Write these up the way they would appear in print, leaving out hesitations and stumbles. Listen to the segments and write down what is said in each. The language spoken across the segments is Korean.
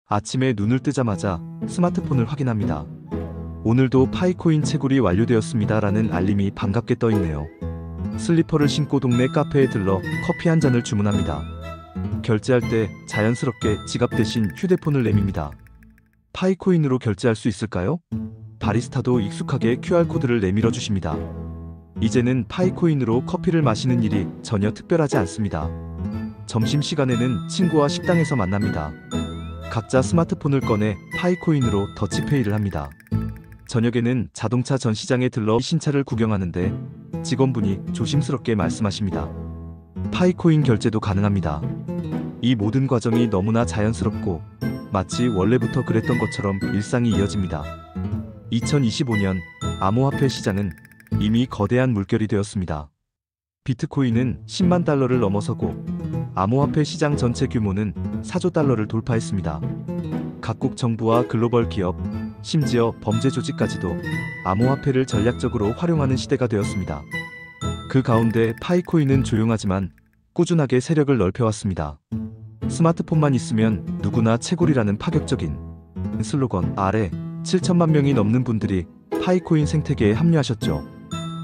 아침에 눈을 뜨자마자 스마트폰을 확인합니다. 오늘도 파이코인 채굴이 완료되었습니다 라는 알림이 반갑게 떠있네요. 슬리퍼를 신고 동네 카페에 들러 커피 한 잔을 주문합니다. 결제할 때 자연스럽게 지갑 대신 휴대폰을 내밉니다. 파이코인으로 결제할 수 있을까요? 바리스타도 익숙하게 QR코드를 내밀어 주십니다. 이제는 파이코인으로 커피를 마시는 일이 전혀 특별하지 않습니다. 점심시간에는 친구와 식당에서 만납니다. 각자 스마트폰을 꺼내 파이코인으로 더치페이를 합니다. 저녁에는 자동차 전시장에 들러 신차를 구경하는데 직원분이 조심스럽게 말씀하십니다. 파이코인 결제도 가능합니다. 이 모든 과정이 너무나 자연스럽고 마치 원래부터 그랬던 것처럼 일상이 이어집니다. 2025년 암호화폐 시장은 이미 거대한 물결이 되었습니다. 비트코인은 10만 달러를 넘어서고 암호화폐 시장 전체 규모는 4조 달러를 돌파했습니다. 각국 정부와 글로벌 기업, 심지어 범죄 조직까지도 암호화폐를 전략적으로 활용하는 시대가 되었습니다. 그 가운데 파이코인은 조용하지만 꾸준하게 세력을 넓혀왔습니다. 스마트폰만 있으면 누구나 채굴이라는 파격적인 슬로건 아래 7천만 명이 넘는 분들이 파이코인 생태계에 합류하셨죠.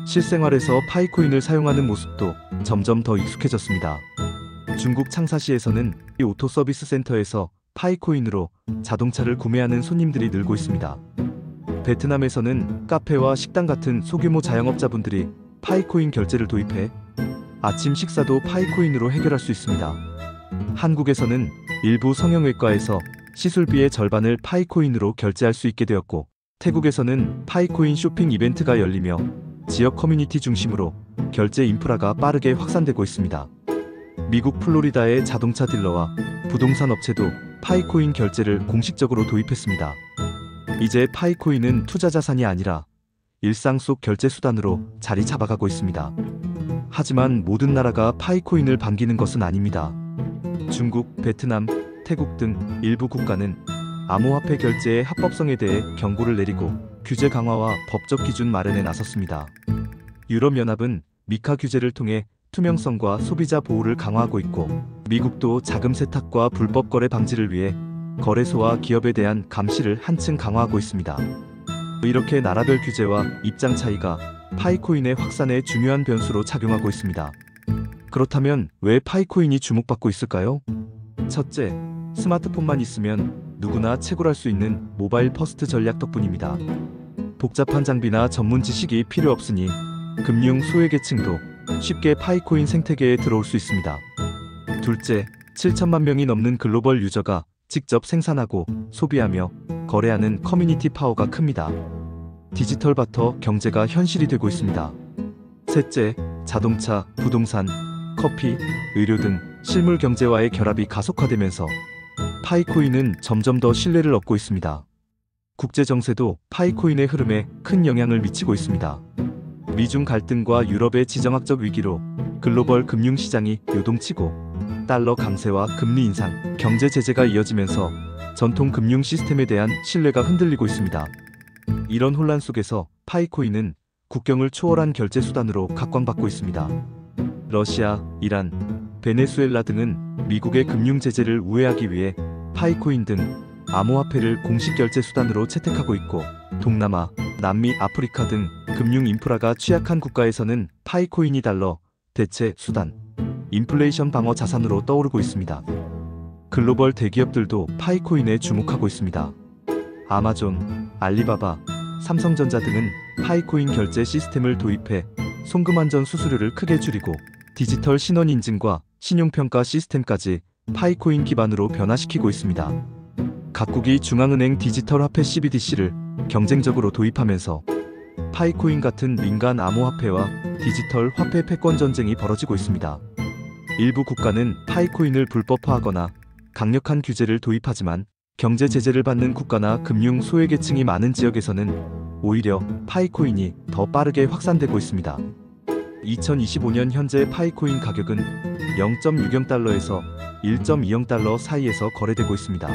실생활에서 파이코인을 사용하는 모습도 점점 더 익숙해졌습니다. 중국 창사시에서는 이 오토 서비스 센터에서 파이코인으로 자동차를 구매하는 손님들이 늘고 있습니다. 베트남에서는 카페와 식당 같은 소규모 자영업자분들이 파이코인 결제를 도입해 아침 식사도 파이코인으로 해결할 수 있습니다. 한국에서는 일부 성형외과에서 시술비의 절반을 파이코인으로 결제할 수 있게 되었고, 태국에서는 파이코인 쇼핑 이벤트가 열리며 지역 커뮤니티 중심으로 결제 인프라가 빠르게 확산되고 있습니다. 미국 플로리다의 자동차 딜러와 부동산 업체도 파이코인 결제를 공식적으로 도입했습니다. 이제 파이코인은 투자 자산이 아니라 일상 속 결제 수단으로 자리 잡아가고 있습니다. 하지만 모든 나라가 파이코인을 반기는 것은 아닙니다. 중국, 베트남, 태국 등 일부 국가는 암호화폐 결제의 합법성에 대해 경고를 내리고 규제 강화와 법적 기준 마련에 나섰습니다. 유럽연합은 미카 규제를 통해 투명성과 소비자 보호를 강화하고 있고, 미국도 자금 세탁과 불법 거래 방지를 위해 거래소와 기업에 대한 감시를 한층 강화하고 있습니다. 이렇게 나라별 규제와 입장 차이가 파이코인의 확산에 중요한 변수로 작용하고 있습니다. 그렇다면 왜 파이코인이 주목받고 있을까요? 첫째, 스마트폰만 있으면 누구나 채굴할 수 있는 모바일 퍼스트 전략 덕분입니다. 복잡한 장비나 전문 지식이 필요 없으니 금융 소외계층도 쉽게 파이코인 생태계에 들어올 수 있습니다. 둘째, 7천만 명이 넘는 글로벌 유저가 직접 생산하고 소비하며 거래하는 커뮤니티 파워가 큽니다. 디지털 바터 경제가 현실이 되고 있습니다. 셋째, 자동차, 부동산, 커피, 의료 등 실물 경제와의 결합이 가속화되면서 파이코인은 점점 더 신뢰를 얻고 있습니다. 국제 정세도 파이코인의 흐름에 큰 영향을 미치고 있습니다. 미중 갈등과 유럽의 지정학적 위기로 글로벌 금융시장이 요동치고 달러 강세와 금리 인상, 경제 제재가 이어지면서 전통 금융 시스템에 대한 신뢰가 흔들리고 있습니다. 이런 혼란 속에서 파이코인은 국경을 초월한 결제 수단으로 각광받고 있습니다. 러시아, 이란, 베네수엘라 등은 미국의 금융 제재를 우회하기 위해 파이코인 등 암호화폐를 공식 결제 수단으로 채택하고 있고, 동남아, 남미, 아프리카 등 금융 인프라가 취약한 국가에서는 파이코인이 달러 대체 수단, 인플레이션 방어 자산으로 떠오르고 있습니다. 글로벌 대기업들도 파이코인에 주목하고 있습니다. 아마존, 알리바바, 삼성전자 등은 파이코인 결제 시스템을 도입해 송금 안전 수수료를 크게 줄이고 디지털 신원 인증과 신용평가 시스템까지 파이코인 기반으로 변화시키고 있습니다. 각국이 중앙은행 디지털 화폐 CBDC를 경쟁적으로 도입하면서 파이코인 같은 민간 암호화폐와 디지털 화폐 패권 전쟁이 벌어지고 있습니다. 일부 국가는 파이코인을 불법화하거나 강력한 규제를 도입하지만, 경제 제재를 받는 국가나 금융 소외계층이 많은 지역에서는 오히려 파이코인이 더 빠르게 확산되고 있습니다. 2025년 현재 파이코인 가격은 0.60달러에서 1.20달러 사이에서 거래되고 있습니다.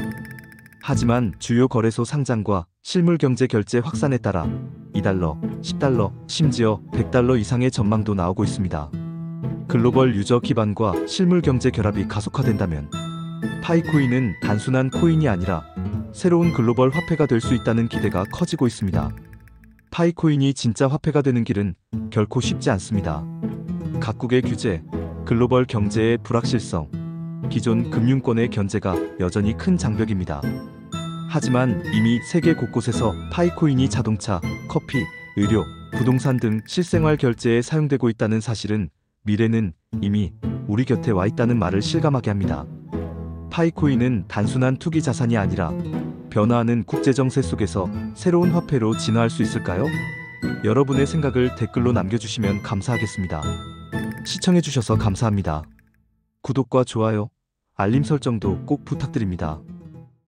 하지만 주요 거래소 상장과 실물 경제 결제 확산에 따라 2달러, 10달러, 심지어 100달러 이상의 전망도 나오고 있습니다. 글로벌 유저 기반과 실물 경제 결합이 가속화된다면 파이코인은 단순한 코인이 아니라 새로운 글로벌 화폐가 될 수 있다는 기대가 커지고 있습니다. 파이코인이 진짜 화폐가 되는 길은 결코 쉽지 않습니다. 각국의 규제, 글로벌 경제의 불확실성, 기존 금융권의 견제가 여전히 큰 장벽입니다. 하지만 이미 세계 곳곳에서 파이코인이 자동차, 커피, 의료, 부동산 등 실생활 결제에 사용되고 있다는 사실은 미래는 이미 우리 곁에 와 있다는 말을 실감하게 합니다. 파이코인은 단순한 투기 자산이 아니라 변화하는 국제정세 속에서 새로운 화폐로 진화할 수 있을까요? 여러분의 생각을 댓글로 남겨주시면 감사하겠습니다. 시청해주셔서 감사합니다. 구독과 좋아요, 알림 설정도 꼭 부탁드립니다.